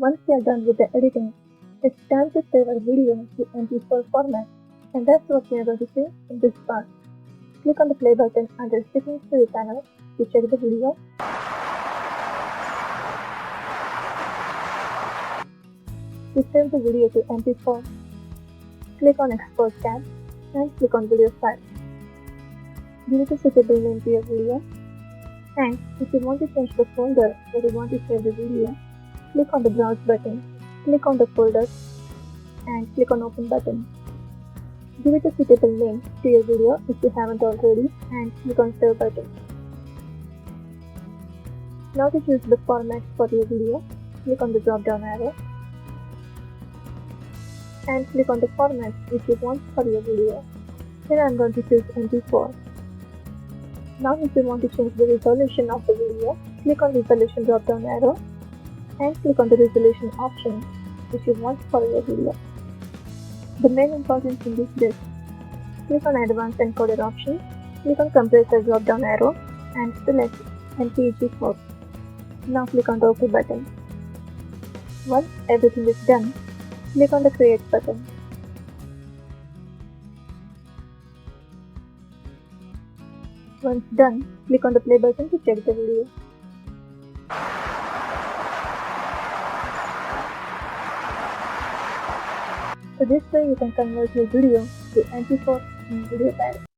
Once we are done with the editing, it's time to save our video to MP4 format, and that's what we are going to see in this part. Click on the play button under Settings Preview panel to check the video. To save the video to MP4, click on Export tab and click on Video File. Give it a suitable name to your video, and if you want to change the folder where you want to save the video, click on the Browse button, click on the folder, and click on Open button. Give it a suitable name to your video if you haven't already, and click on Save button. Now to choose the format for your video, click on the drop down arrow and click on the format which you want for your video. Here I am going to choose MP4. Now if you want to change the resolution of the video, click on Resolution drop down arrow and click on the resolution option which you want for your video. The main important thing is this: click on Advanced Encoder option, click on Compressor drop down arrow and select MPEG-4. Now click on the OK button. Once everything is done, click on the Create button. Once done, click on the Play button to check the video. So this way you can convert your video to MP4 in VideoPad.